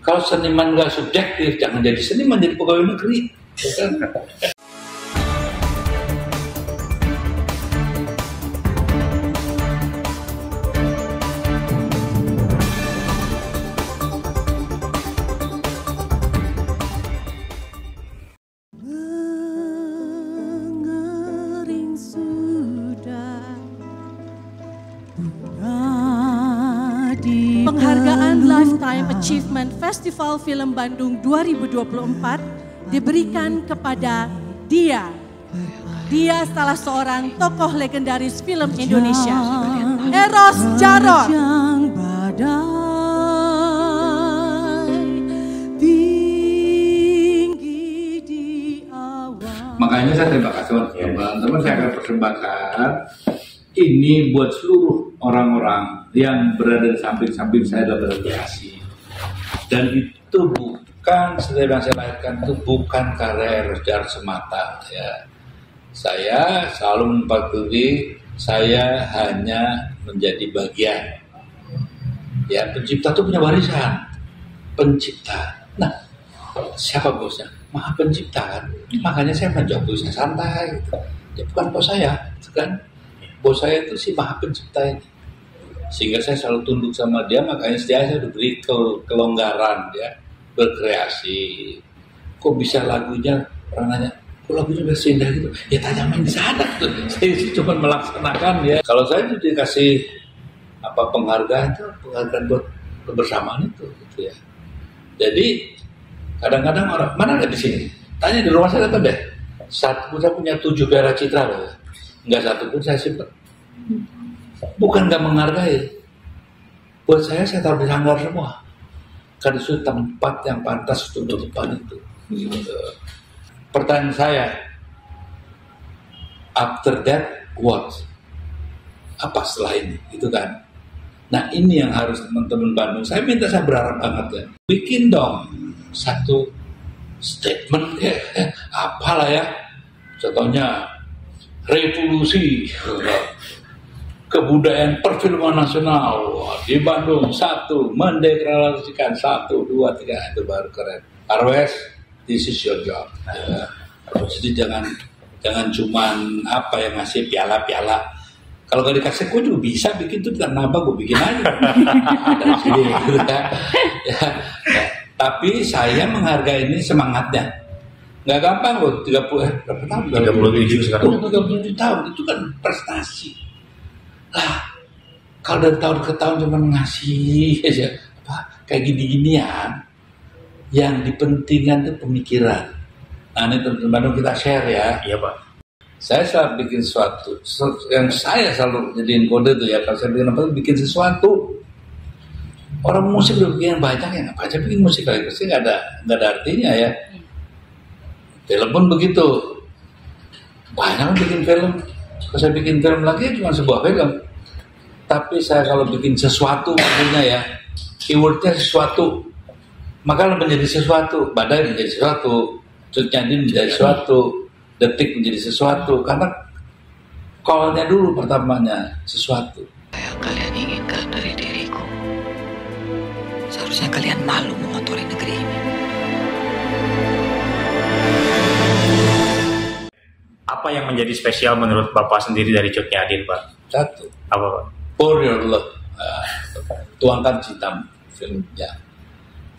Kalau seniman nggak subjektif, jangan jadi seniman, jadi pegawai negeri. Penghargaan Lifetime Achievement Festival Film Bandung 2024 diberikan kepada dia. Dia salah seorang tokoh legendaris film Indonesia, Eros Djarot. Makanya saya terima kasih teman-teman, saya akan persembahkan ini buat seluruh orang-orang yang berada di samping-samping saya dalam berkreasi. Dan itu bukan, setelah saya lahirkan itu bukan karya Eros Djarot semata ya. Saya selalu mematuhi, saya hanya menjadi bagian. Ya, pencipta itu punya warisan. Pencipta. Nah, siapa bosnya? Maha Pencipta kan. Makanya saya menjawab tulisnya santai gitu. Ya bukan bos saya, kan? Bos saya itu si Maha Pencipta ini. Sehingga saya selalu tunduk sama dia, makanya saya diberi kelonggaran ya, berkreasi. Kok bisa lagunya, orang nanya, kok lagunya bisa indah gitu? Ya tanya main di sana tuh. Saya cuma melaksanakan ya. Kalau saya itu dikasih penghargaan itu, penghargaan buat kebersamaan itu gitu ya. Jadi kadang-kadang orang, mana ada di sini? Tanya di rumah saya deh. Satu pun saya punya 7 piala citra loh. Enggak satu pun saya simpan. Bukan nggak menghargai. Buat saya taruh di hanggar semua. Karena itu tempat yang pantas untuk depan itu. Gitu. Pertanyaan saya, after that what? Apa setelah ini? Itu kan. Nah ini yang harus teman-teman Bandung. Saya berharap banget ya. Bikin dong satu statement apalah ya. Contohnya revolusi kebudayaan perfilman nasional di Bandung 1, mendeklarasikan 1, 2, 3 itu baru keren. Arwes, this is your job. Jadi jangan cuman yang ngasih piala-piala. Kalau gak dikasih gue juga bisa bikin tuh, tidak nambah gue bikin aja. Dari sini gitu ya. Tapi saya menghargai ini semangatnya. Nggak gampang loh, 37 sekarang. 37 tahun, itu kan prestasi. Lah, kalau dari tahun ke tahun cuma ngasih aja, kayak gini-ginian, yang dipentingkan itu pemikiran. Nah ini teman-teman kita share ya. Iya Pak. Saya selalu bikin sesuatu, yang saya selalu jadiin kode itu ya, kalau saya bikin sesuatu. Orang musik udah bikin banyak ya, apa aja bikin musik lagi, pasti nggak ada artinya ya. Film pun begitu, banyak bikin film. Kalau saya bikin film lagi cuma sebuah film. Tapi saya kalau bikin sesuatu maksudnya ya, keywordnya sesuatu, maka menjadi sesuatu. Badai menjadi sesuatu, Cut Nyadin menjadi sesuatu, Detik menjadi sesuatu. Karena call-nya dulu pertamanya sesuatu. Yang kalian inginkan dari diriku, seharusnya kalian malu mengotori negeri ini. Apa yang menjadi spesial menurut Bapak sendiri dari Cut Nyadin, Pak? Satu. Apa, Pak? For your love. Tuangkan cintamu. Filmnya.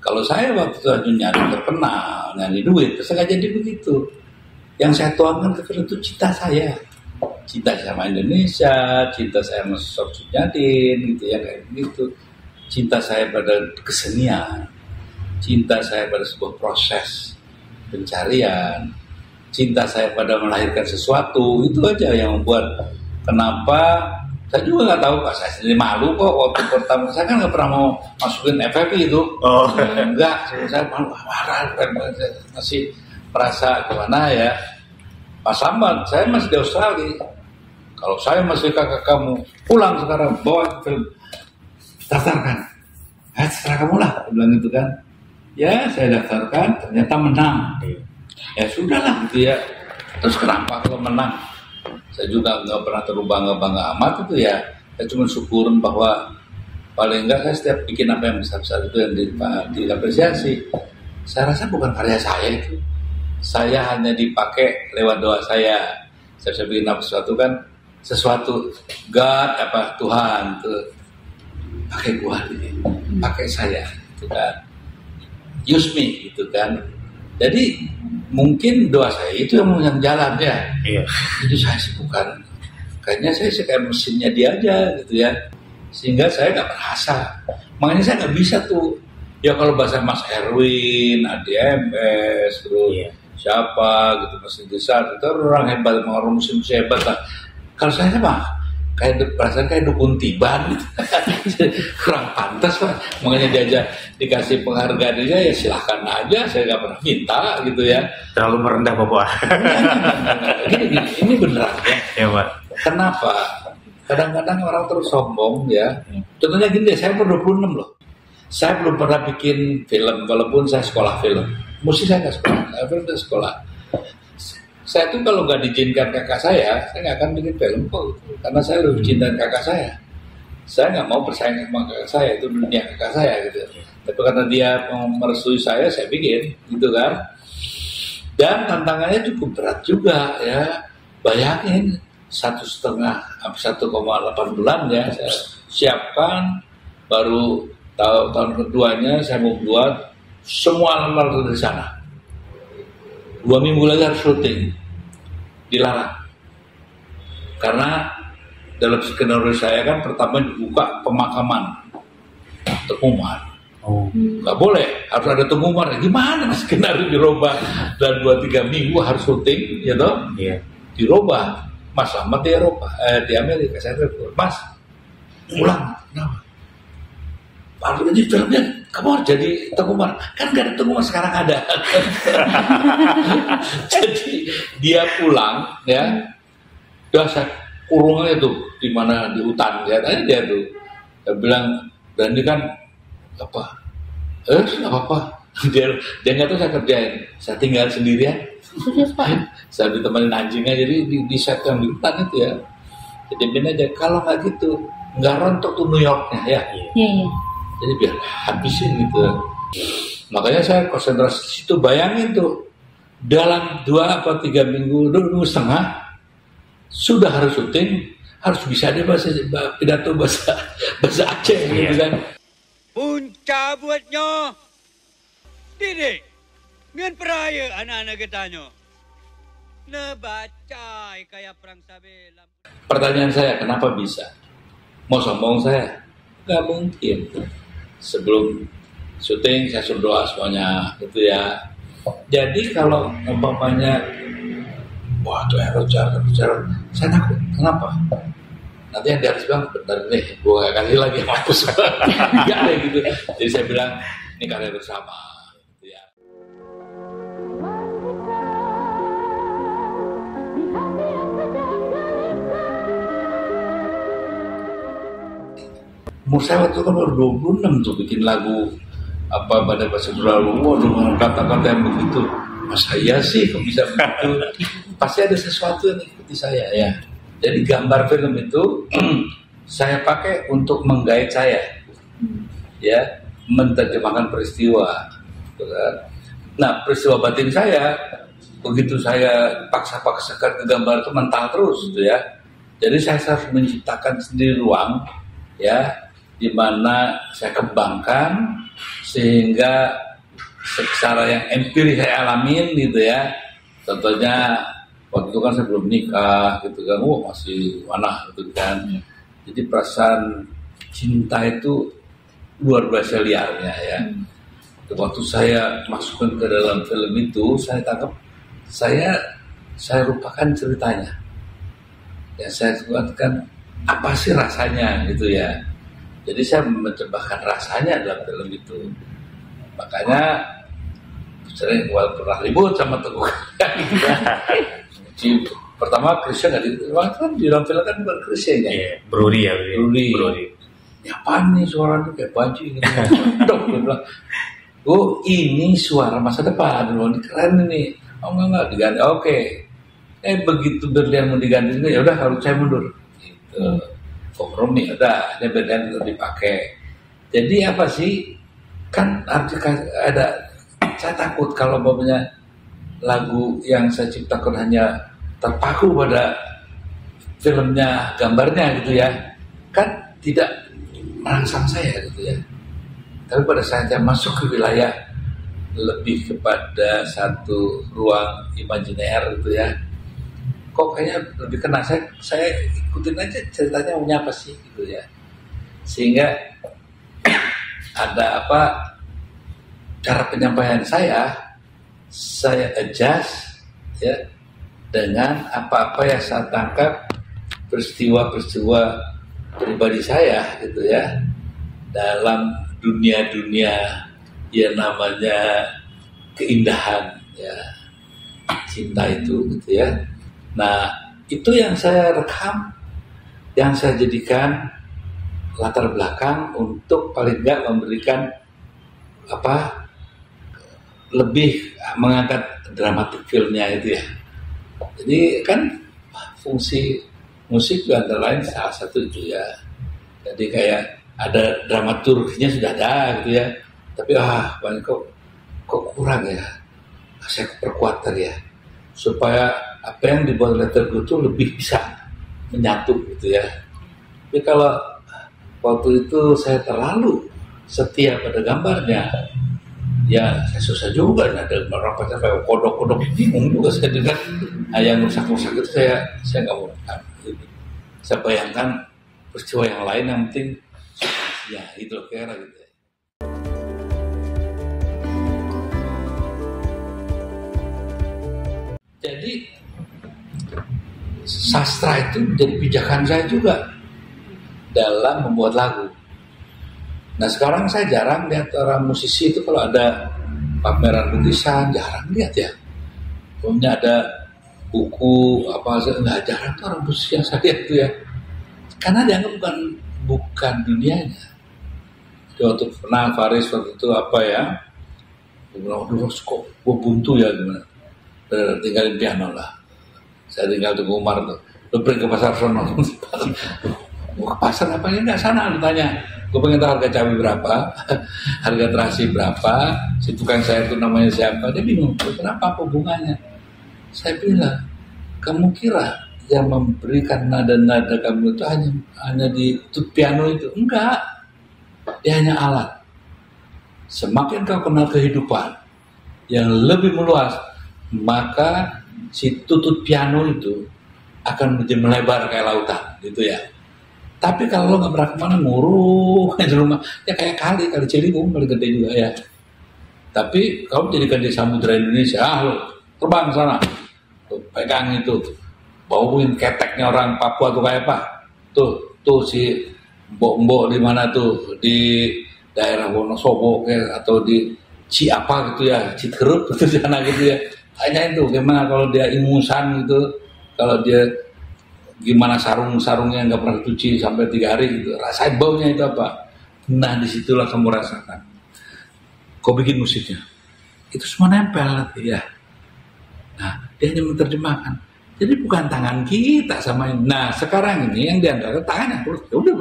Kalau saya waktu itu terkenal, nyanyi duit, saya nggak jadi begitu. Yang saya tuangkan ke film itu cinta saya. Cinta sama Indonesia, cinta saya sama sosok Cut Nyadin, gitu ya, kayak gitu. Cinta saya pada kesenian. Cinta saya pada sebuah proses pencarian. Cinta saya pada melahirkan sesuatu, itu aja yang membuat kenapa saya juga nggak tahu, Pak, saya sendiri malu kok waktu pertama, saya kan nggak pernah mau masukin FFP itu, enggak, saya malu, masih merasa kemana ya, Pak Samad, saya masih di Australia, kalau saya masih kakak kamu, pulang sekarang, bawa film, daftarkan, terserah kamu lah, bilang gitu kan, ya saya daftarkan, ternyata menang. Ya sudahlah gitu ya. Terus kenapa kalau menang? Saya juga nggak pernah terlalu bangga amat itu ya. Saya cuma syukurin bahwa Paling enggak saya setiap bikin apa yang besar-besar itu yang diapresiasi. Saya rasa bukan karya saya itu. Saya hanya dipakai lewat doa saya. Saya bikin apa sesuatu God apa Tuhan tuh pakai gua ini, pakai saya gitu kan. Use me gitu kan. Jadi mungkin doa saya itu yang jalan ya. Iya. Jadi saya sih bukan, kayaknya saya sih kayak mesinnya dia aja gitu ya. Sehingga saya nggak merasa. Makanya saya nggak bisa tuh. Ya kalau bahasa Mas Erwin, ADMS, terus siapa gitu, Mas Indesar, itu orang hebat, orang musim hebat lah. Kalau saya mah kayak perasaan kayak dukun tiban gitu. Kurang pantas Pak. Makanya diajak dikasih penghargaan dia ya silahkan aja, saya nggak pernah minta gitu ya. Terlalu merendah Bapak. Ini beneran ya. Ya Pak. Kenapa? Kadang-kadang orang terus sombong ya. Contohnya gini deh, saya umur 26 loh. Saya belum pernah bikin film, walaupun saya sekolah film. Musik saya nggak sekolah, film saya sekolah. Saya tuh kalau nggak diizinkan kakak saya nggak akan bikin film kok. Karena saya lebih cinta kakak saya. Saya nggak mau bersaing sama kakak saya, itu dunia kakak saya gitu. Tapi karena dia merestui saya bikin, gitu kan. Dan tantangannya cukup berat juga ya. Bayangin 1,8 bulan ya saya siapkan, baru tahun keduanya saya mau buat semua alat dari sana. 2 minggu lagi harus syuting, dilarang karena dalam skenario saya kan pertama dibuka pemakaman Tengku Umar. Nggak boleh, harus ada Tengku Umar. Gimana skenario dirubah dan 2-3 minggu harus syuting ya toh? Iya. Dirubah. Mas Ahmad di Eropa, di Amerika, saya telepon, Mas, ulang, kenapa? Baru ini filmnya, kamu harus jadi Tengku Umar. Kan gak ada Tengku Umar, sekarang ada. Jadi dia pulang, ya, udah saya kurungnya tuh, di mana di hutan, ya, tadi dia tuh, dia bilang, dan ini kan, apa? Nggak apa-apa. Dia nggak tahu saya kerjain, saya tinggal sendirian. Saya ditemani anjingnya, jadi di set yang di hutan itu ya. Jadi bilang aja kalau nggak gitu nggak rontok tuh New Yorknya ya. Iya. Jadi biar habisin gitu. Makanya saya konsentrasi di situ. Bayangin tuh dalam 2 atau 3 minggu, 2 minggu setengah sudah harus syuting, harus bisa dia pidato bahasa Aceh gitu kan. Punca buatnya, Didik. Ngan peraya anak-anak ketanya. Nebaca kayak perang sabela. Pertanyaan saya, kenapa bisa? Mau sombong saya? Gak mungkin. Sebelum syuting saya suruh doa semuanya gitu ya. Jadi kalau umpamanya wah tuh bicara, saya takut. Kenapa? Nanti yang di atas bilang benar nih, gue gak kasih lagi yang hapus. Gak ada gitu. Jadi saya bilang ini karya bersama. Umur saya waktu kan baru 26 tuh bikin lagu apa pada bahasa berlalu, waduh kata-kata yang begitu, masa iya sih kok bisa begitu? Pasti ada sesuatu yang ikuti saya ya. Jadi gambar film itu saya pakai untuk menggait saya, ya, menerjemahkan peristiwa. Nah peristiwa batin saya begitu saya paksa-paksakan ke gambar itu mental terus, gitu ya. Jadi saya harus menciptakan sendiri ruang, ya, di mana saya kembangkan sehingga secara yang empiris saya alamin gitu ya. Contohnya waktu itu kan saya belum nikah gitu kan, masih mana gitu kan. Jadi perasaan cinta itu luar biasa liarnya ya. Waktu saya masukkan ke dalam film itu, saya tangkap, saya lupakan ceritanya. Ya saya katakan apa sih rasanya gitu ya. Jadi saya mencebahkan rasanya dalam film itu. Makanya sering pernah ribut sama Teguh. Pertama Krisya nggak di dalam film kan bukan Krisya ya. Iya, Brody ya. Brody. Ya apaan nih suaranya kayak baju gitu. Dok, dia bilang, oh ini suara masa depan, loh ini keren ini. Oh enggak diganti. Oke. Begitu Berlian mau diganti, ya udah kalau saya mundur. Gitu. Kompromi, udah ini Berlian itu dipakai. Jadi apa sih? Kan ada, saya takut kalau umpamanya lagu yang saya ciptakan hanya terpaku pada filmnya, gambarnya gitu ya, kan tidak merangsang saya gitu ya. Tapi pada saat saya masuk ke wilayah lebih kepada satu ruang imajiner gitu ya, kok kayaknya lebih kena. Saya ikutin aja ceritanya maunya apa sih gitu ya, sehingga ada cara penyampaian saya adjust ya dengan apa-apa yang saya tangkap peristiwa-peristiwa pribadi saya gitu ya dalam dunia-dunia yang namanya keindahan ya, cinta itu gitu ya. Nah, itu yang saya rekam, yang saya jadikan latar belakang untuk paling nggak memberikan lebih mengangkat dramatik filmnya itu ya. Jadi kan fungsi musik juga antara lain salah satu itu ya. Jadi kayak ada dramaturginya sudah ada gitu ya. Tapi kok kurang ya. Saya perkuat tadi ya. Supaya apa yang dibuat letterku itu lebih bisa menyatu gitu ya. Tapi kalau waktu itu saya terlalu setia pada gambarnya, ya saya susah juga. Ada orang pacar kayak kodok-kodok, bingung juga saya dengar. Yang rusak-rusak itu saya nggak mau rekam. Saya bayangkan peristiwa yang lain yang penting ya itu kira gitu. Jadi sastra itu jadi pijakan saya juga dalam membuat lagu. Nah sekarang saya jarang lihat orang musisi itu kalau ada pameran lukisan, jarang lihat ya. Pokoknya ada buku nggak, jarang tuh orang musisi yang saya lihat itu ya. Karena dianggap bukan dunianya. Waktu pernah Faris waktu itu gue bilang, kok gue buntu ya gimana. Tinggalin piano lah. Saya tinggal di Umar tuh. Lu pergi ke pasar sono. Ke pasar apa ini? Nggak sana, lu tanya. Gue pengen tahu harga cabai berapa, harga terasi berapa, si tukang saya itu namanya siapa. Dia bingung, kenapa, apa hubungannya? Saya bilang, kamu kira yang memberikan nada-nada kamu itu hanya di tut piano itu? Enggak. Dia hanya alat. Semakin kau kenal kehidupan yang lebih meluas, maka si tutut piano itu akan menjadi melebar kayak lautan gitu ya. Tapi kalau lo nggak pernah kemana, nguruh di rumah ya kayak kali Ciliwung, kali gede juga ya. Tapi kamu jadikan di samudra Indonesia, lo terbang sana, tuh pegang itu, bauin keteknya orang Papua tuh kayak apa? Tuh si mbok-mbok di mana tuh, di daerah Wonosobo atau di Ciapa gitu ya, Citerup gitu sana gitu ya. Tanya itu gimana kalau dia ingusan gitu, kalau dia gimana sarungnya nggak pernah cuci sampai 3 hari gitu, rasain baunya itu apa. Nah disitulah kamu rasakan. Kau bikin musiknya, itu semua nempel ya. Nah dia hanya menerjemahkan. Jadi bukan tangan kita sama ini. Nah sekarang ini yang diantara tangannya terus, udah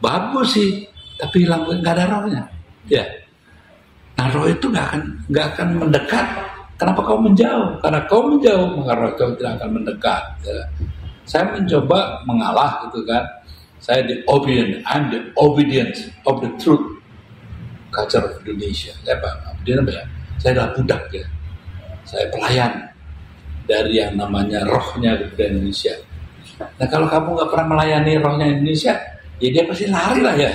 bagus sih, tapi hilang, nggak ada rohnya. Ya. Nah roh itu nggak akan mendekat. Kenapa kau menjauh? Karena kau menjauh, maka roh itu tidak akan mendekat. Ya. Saya mencoba mengalah gitu kan. Saya the obedience of the truth culture of Indonesia. Saya Saya adalah budak ya. Saya pelayan dari yang namanya rohnya kebudayaan Indonesia. Nah kalau kamu nggak pernah melayani rohnya Indonesia, ya dia pasti lari lah ya.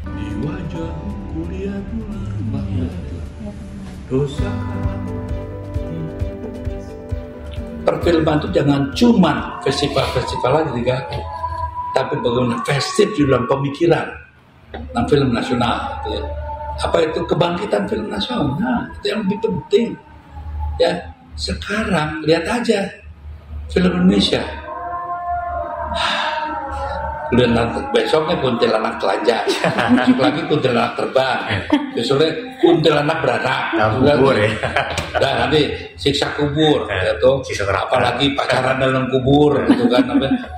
Di wajah kuliah dosa. Perfilman itu jangan cuma festival-festival lagi digagal, tapi bagaimana festif di dalam pemikiran dalam film nasional gitu ya. Apa itu kebangkitan film nasional? Nah, itu yang lebih penting ya. Sekarang lihat aja film Indonesia, besoknya kuntilanak telanjang, besok lagi kuntilanak terbang, besoknya kuntilanak beranak, dan nanti siksa kubur, gitu. Apalagi pacaran dalam kubur, gitu kan,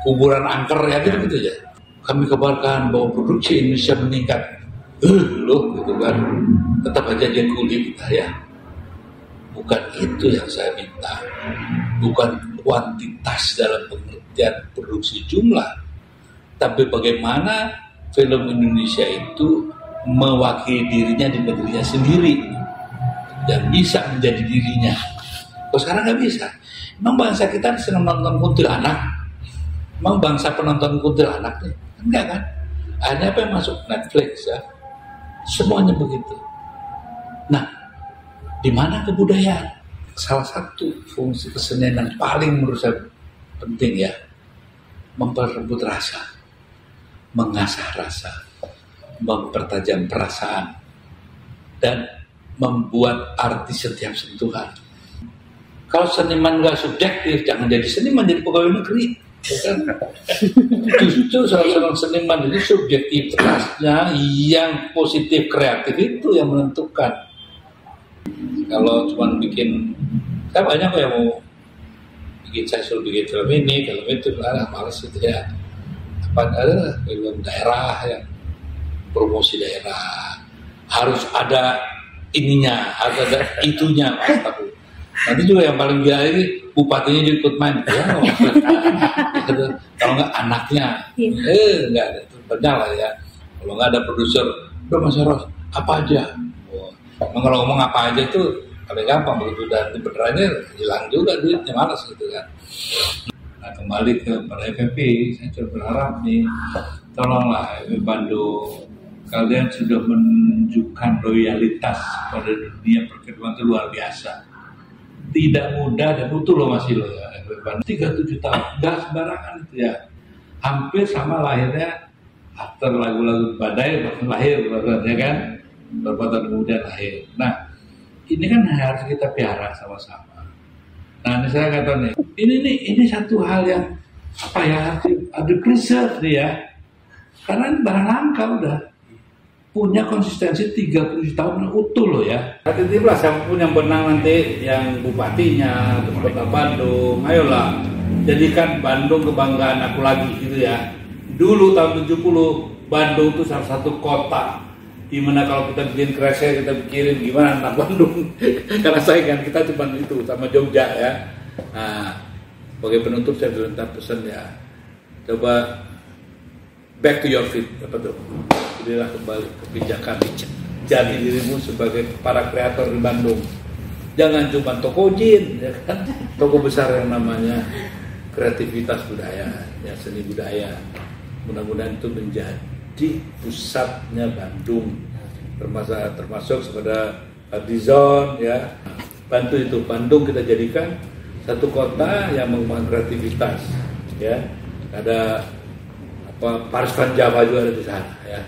kuburan angker ya gitu ya. Kami kabarkan bahwa produksi Indonesia meningkat loh gitu kan, tetap aja dia kuli kita ya. Bukan itu yang saya minta, bukan kuantitas dalam pengertian produksi jumlah, tapi bagaimana film Indonesia itu mewakili dirinya di negerinya sendiri dan bisa menjadi dirinya. Kok sekarang nggak bisa? Emang bangsa kita senang nonton kuntilanak? Emang bangsa penonton kuntilanak nih? Enggak kan? Akhirnya apa yang masuk Netflix ya? Semuanya begitu. Nah, di mana kebudayaan? Salah satu fungsi kesenian yang paling menurut saya penting ya, memperebut rasa, mengasah rasa, mempertajam perasaan, dan membuat arti setiap sentuhan. Kalau seniman nggak subjektif, jangan jadi seniman, jadi pegawai negeri. Bukan? Justru seorang seniman itu subjektivitasnya yang positif kreatif itu yang menentukan. Kalau cuma bikin, kan banyak kok yang mau bikin, saya suruh bikin film ini, film itu, males itu ya. Apa ada film daerah yang promosi daerah, harus ada ininya, harus ada itunya, Mas. Nanti juga yang paling gila ini bupatinya juga ikut main, ya, kalau nggak anaknya, nggak ada, itu benar lah ya. Kalau nggak ada produser, udah Mas Eros, apa aja. Kalau ngomong apa aja itu paling gampang begitu, dan benerannya hilang juga duitnya, malas gitu kan. Nah, kembali kepada FFP, saya coba berharap nih, tolonglah FFP Bandung, kalian sudah menunjukkan loyalitas pada dunia perfilman itu luar biasa. Tidak mudah dan utuh loh masih loh ya, FFP Bandung 37 tahun, nggak sembarangan itu ya. Hampir sama lahirnya after lagu-lagu badai lahir, ya kan? Beberapa tahun kemudian lahir. Nah, ini kan harus kita pelihara sama-sama. Nah, ini saya kata nih, ini satu hal yang apa ya, harus ada preserve nih ya. Karena ini barang langka udah. Punya konsistensi 30 tahun utuh loh ya. Hati-hatilah siapapun yang benang nanti, yang bupatinya, Kota Bandung, ayolah jadikan Bandung kebanggaan aku lagi gitu ya. Dulu tahun 70 Bandung itu salah satu kota dimana kalau kita bikin kresek, kita pikirin gimana anak Bandung. Karena saingan kita cuma itu sama Jogja ya. Nah, sebagai penutup saya minta pesan ya, coba back to your feet, apa tuh? Jadilah kembali kebijakan, jadi dirimu sebagai para kreator di Bandung. Jangan cuma toko jin, ya kan? Toko besar yang namanya kreativitas budaya, ya, seni budaya. Mudah-mudahan itu menjadi pusatnya Bandung, termasuk kepada Adizon ya. Bantu itu Bandung kita jadikan satu kota yang mengembangkan kreativitas ya. Ada apa, Paris Van Java juga ada di sana ya.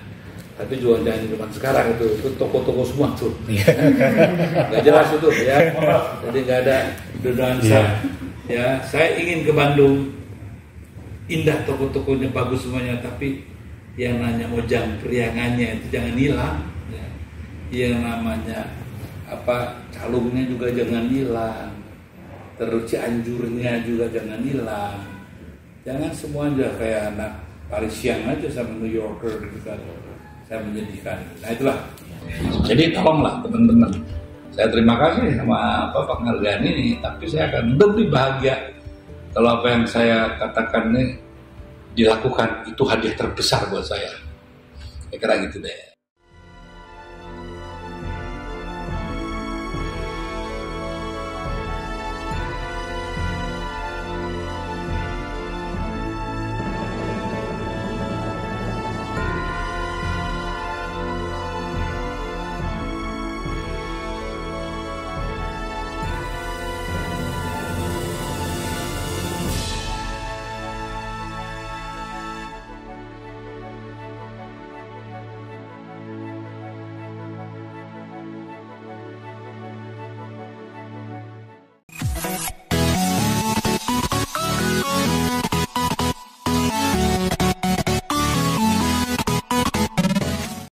Tapi juga jangan cuma sekarang itu toko-toko semua tuh. Nggak jelas itu ya. Jadi nggak ada nuansa ya. Saya ingin ke Bandung, indah toko-tokonya, bagus semuanya, tapi yang nanya mojang periangannya itu jangan hilang ya. Yang namanya apa, calungnya juga jangan hilang, terus Cianjurnya juga jangan hilang. Jangan semuanya kayak anak Parisian aja sama New Yorker gitu kan, saya menjadikan. Nah itulah, jadi tolonglah teman-teman, saya terima kasih sama Bapak penghargaan ini, tapi saya akan lebih bahagia kalau apa yang saya katakan ini dilakukan, itu hadiah terbesar buat saya. Kira-kira gitu deh.